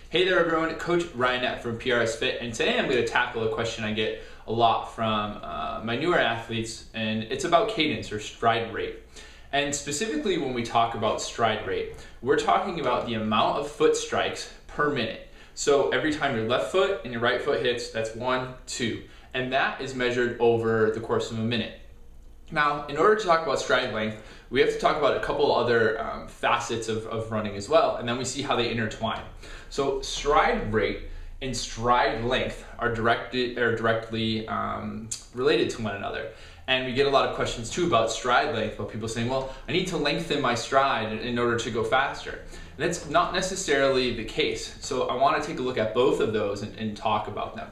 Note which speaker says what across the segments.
Speaker 1: Hey there everyone, Coach Ryan from PRS Fit, and today I'm going to tackle a question I get a lot from my newer athletes, and it's about cadence or stride rate. And specifically when we talk about stride rate, we're talking about the amount of foot strikes per minute. So every time your left foot and your right foot hits, that's 1, 2, and that is measured over the course of a minute. Now, in order to talk about stride length, we have to talk about a couple other facets of running as well, and then we see how they intertwine. So stride rate and stride length are directly related to one another. And we get a lot of questions too about stride length, about people saying, well, I need to lengthen my stride in order to go faster. And that's not necessarily the case. So I want to take a look at both of those and talk about them.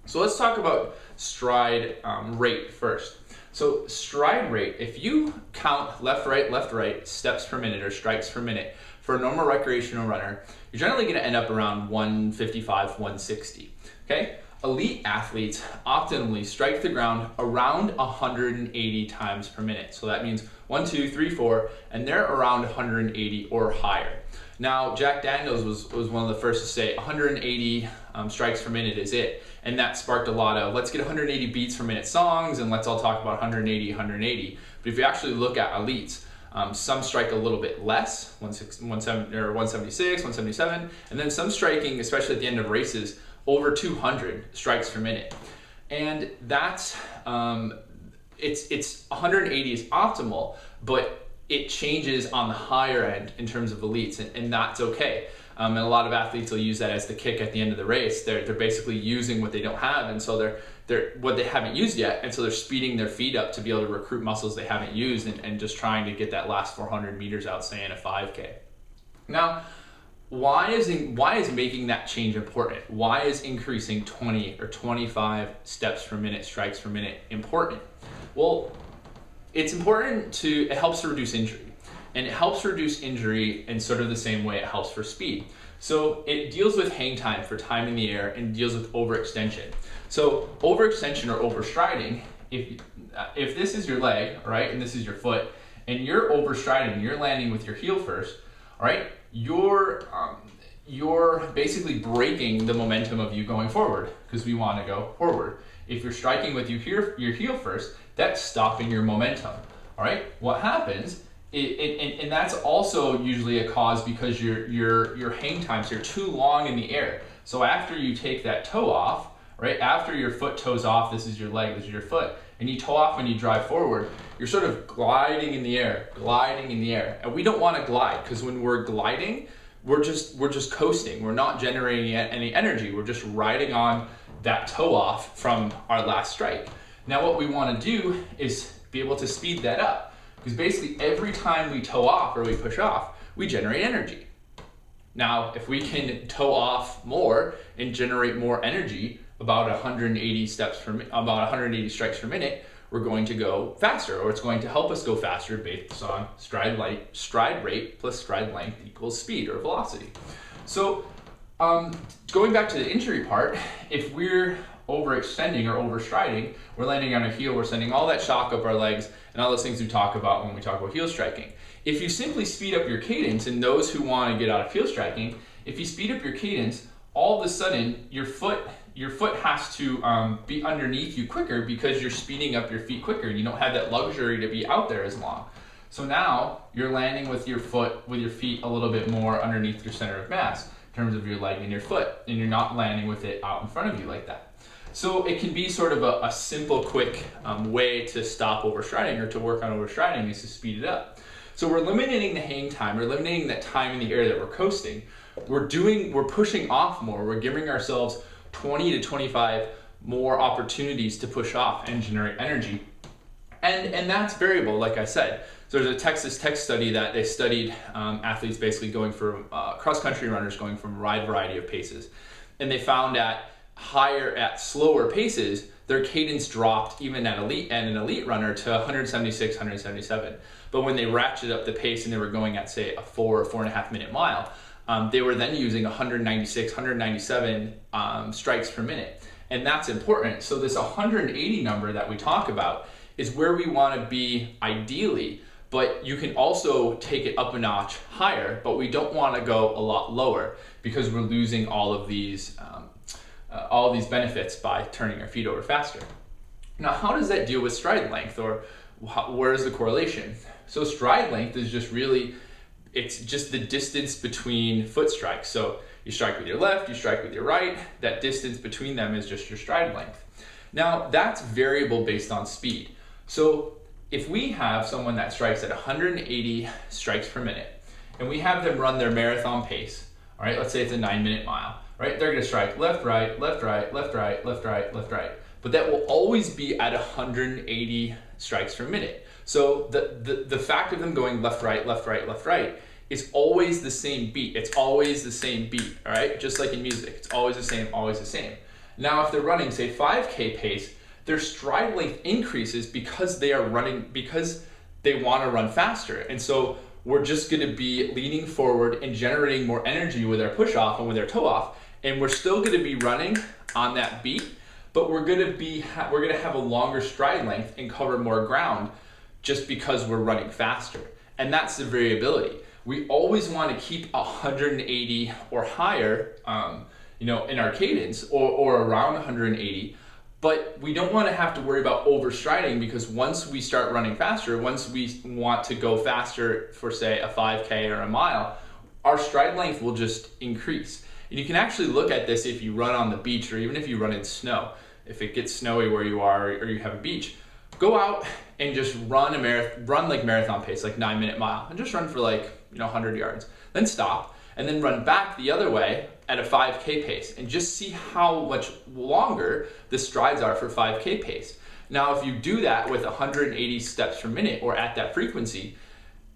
Speaker 1: So let's talk about stride rate first. So stride rate, if you count left, right steps per minute or strikes per minute for a normal recreational runner, you're generally going to end up around 155, 160. Okay? Elite athletes optimally strike the ground around 180 times per minute. So that means 1, 2, 3, 4, and they're around 180 or higher. Now, Jack Daniels was one of the first to say 180 strikes per minute is it. And that sparked a lot of, let's get 180 beats per minute songs and let's all talk about 180, 180. But if you actually look at elites, some strike a little bit less, 176, 177, and then some striking, especially at the end of races, over 200 strikes per minute. And that's, it's 180 is optimal, but it changes on the higher end in terms of elites, and that's okay. And a lot of athletes will use that as the kick at the end of the race. They're basically using what they don't have, and so they're what they haven't used yet, and so they're speeding their feet up to be able to recruit muscles they haven't used, and just trying to get that last 400 meters out, say in a 5K. Now, why is making that change important? Why is increasing 20 or 25 steps per minute, strikes per minute important? Well, it's important it helps to reduce injury. And it helps reduce injury in sort of the same way it helps for speed. So it deals with hang time for time in the air and deals with overextension. So overextension or overstriding, if this is your leg, right, and this is your foot, and you're overstriding, you're landing with your heel first, all right, you're basically breaking the momentum of you going forward because we want to go forward. If you're striking with your heel first, that's stopping your momentum. All right, what happens? And that's also usually a cause because your hang times are too long in the air. So after you take that toe off, right, after your foot toes off, this is your leg, this is your foot, and you toe off when you drive forward, you're sort of gliding in the air. And we don't want to glide because when we're gliding, we're just coasting. We're not generating any energy. We're just riding on that toe off from our last strike. Now what we want to do is be able to speed that up. Because basically every time we toe off or we push off, we generate energy. Now, if we can toe off more and generate more energy, about 180 strikes per minute, we're going to go faster, or it's going to help us go faster based on stride rate plus stride length equals speed or velocity. So going back to the injury part, if we're overextending or overstriding, we're landing on our heel, we're sending all that shock up our legs and all those things we talk about when we talk about heel striking. If you simply speed up your cadence, and those who want to get out of heel striking, if you speed up your cadence, all of a sudden your foot has to be underneath you quicker because you're speeding up your feet quicker and you don't have that luxury to be out there as long. So now you're landing with your feet a little bit more underneath your center of mass in terms of your leg and your foot, and you're not landing with it out in front of you like that. So it can be sort of a simple, quick way to stop overstriding or to work on overstriding is to speed it up. So we're eliminating the hang time, we're eliminating that time in the air that we're coasting. We're pushing off more. We're giving ourselves 20 to 25 more opportunities to push off and generate energy. And that's variable, like I said. So there's a Texas Tech study that they studied athletes basically going from cross-country runners going from a wide variety of paces. And they found at slower paces, their cadence dropped even at an elite runner to 176, 177. But when they ratcheted up the pace and they were going at, say, a 4 or 4.5 minute mile, they were then using 196, 197 strikes per minute. And that's important. So this 180 number that we talk about is where we want to be ideally but you can also take it up a notch higher, but we don't want to go a lot lower because we're losing all of these benefits by turning our feet over faster. Now, how does that deal with stride length, or where is the correlation? So stride length is just really, it's just the distance between foot strikes. So you strike with your left, you strike with your right, that distance between them is just your stride length. Now, that's variable based on speed. So if we have someone that strikes at 180 strikes per minute, and we have them run their marathon pace, all right, let's say it's a 9-minute mile, right? They're gonna strike left, right, left, right, left, right, left, right, left, right. But that will always be at 180 strikes per minute. So the fact of them going left, right, left, right, left, right is always the same beat. It's always the same beat, all right? Just like in music, it's always the same, always the same. Now, if they're running, say, 5K pace, their stride length increases because they are running, because they want to run faster. And so we're just going to be leaning forward and generating more energy with our push off and with our toe off. And we're still going to be running on that beat, but we're going to have a longer stride length and cover more ground just because we're running faster. And that's the variability. We always want to keep 180 or higher, in our cadence, or around 180, but we don't want to have to worry about overstriding, because once we start running faster, once we want to go faster for, say, a 5K or a mile, our stride length will just increase. And you can actually look at this if you run on the beach, or even if you run in snow. If it gets snowy where you are, or you have a beach, go out and just run like marathon pace, like 9-minute mile, and just run for 100 yards, then stop, and then run back the other way at a 5K pace, and just see how much longer the strides are for 5K pace. Now, if you do that with 180 steps per minute, or at that frequency,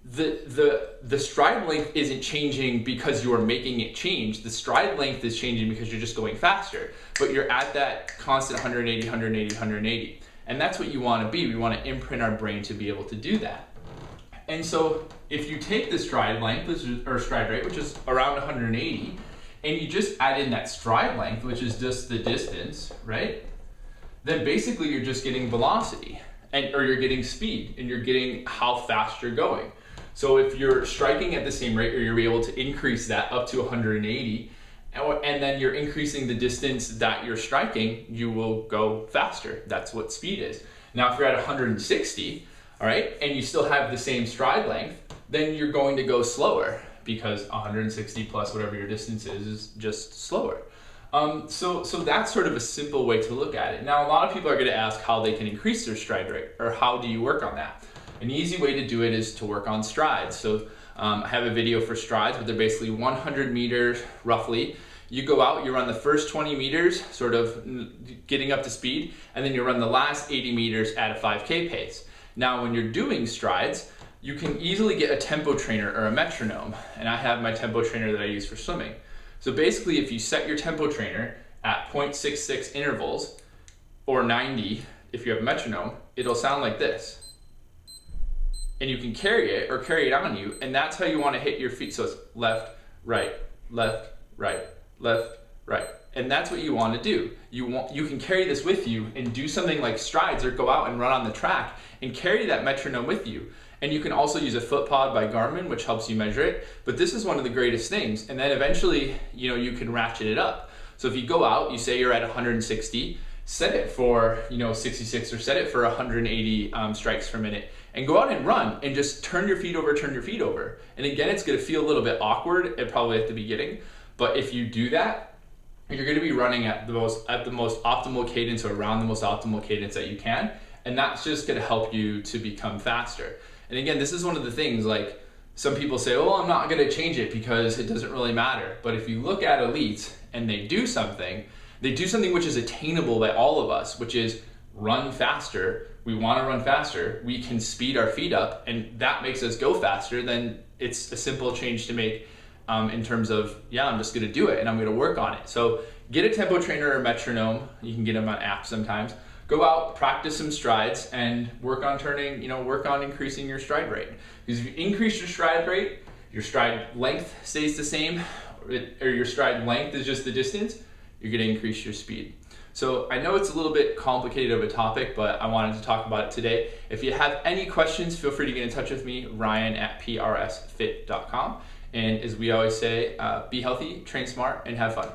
Speaker 1: the stride length isn't changing because you are making it change. The stride length is changing because you're just going faster, but you're at that constant 180, 180, 180. And that's what you want to be. We want to imprint our brain to be able to do that. And so if you take the stride length, or stride rate, which is around 180, and you just add in that stride length, which is just the distance, right? Then basically you're just getting velocity, or you're getting speed, and you're getting how fast you're going. So if you're striking at the same rate, or you're able to increase that up to 180, and then you're increasing the distance that you're striking, you will go faster. That's what speed is. Now, if you're at 160, all right, and you still have the same stride length, then you're going to go slower, because 160 plus whatever your distance is just slower. So that's sort of a simple way to look at it. Now, a lot of people are going to ask how they can increase their stride rate, or how do you work on that? An easy way to do it is to work on strides. So I have a video for strides, but they're basically 100 meters roughly. You go out, you run the first 20 meters, sort of getting up to speed, and then you run the last 80 meters at a 5K pace. Now, when you're doing strides, you can easily get a tempo trainer or a metronome, and I have my tempo trainer that I use for swimming. So basically, if you set your tempo trainer at 0.66 intervals, or 90 if you have a metronome, it'll sound like this. And you can carry it, or carry it on you, and that's how you want to hit your feet. So it's left, right, left, right, left, right. And that's what you want to do. You can carry this with you and do something like strides, or go out and run on the track and carry that metronome with you. And you can also use a foot pod by Garmin, which helps you measure it. But this is one of the greatest things. And then eventually, you can ratchet it up. So if you go out, you say you're at 160, set it for 66, or set it for 180 strikes per minute, and go out and run and just turn your feet over, turn your feet over. And again, it's going to feel a little bit awkward probably at the beginning, but if you do that, you're going to be running at the most optimal cadence, or around the most optimal cadence that you can, and that's just going to help you to become faster. And again, this is one of the things, like, some people say, oh, I'm not going to change it because it doesn't really matter. But if you look at elites and they do something which is attainable by all of us, which is run faster. We want to run faster. We can speed our feet up, and that makes us go faster. Then it's a simple change to make in terms of, yeah, I'm just going to do it and I'm going to work on it. So get a tempo trainer or metronome. You can get them on apps sometimes. Go out, practice some strides, and work on increasing your stride rate. Because if you increase your stride rate, your stride length stays the same, or your stride length is just the distance, you're going to increase your speed. So I know it's a little bit complicated of a topic, but I wanted to talk about it today. If you have any questions, feel free to get in touch with me, Ryan@prsfit.com. And as we always say, be healthy, train smart, and have fun.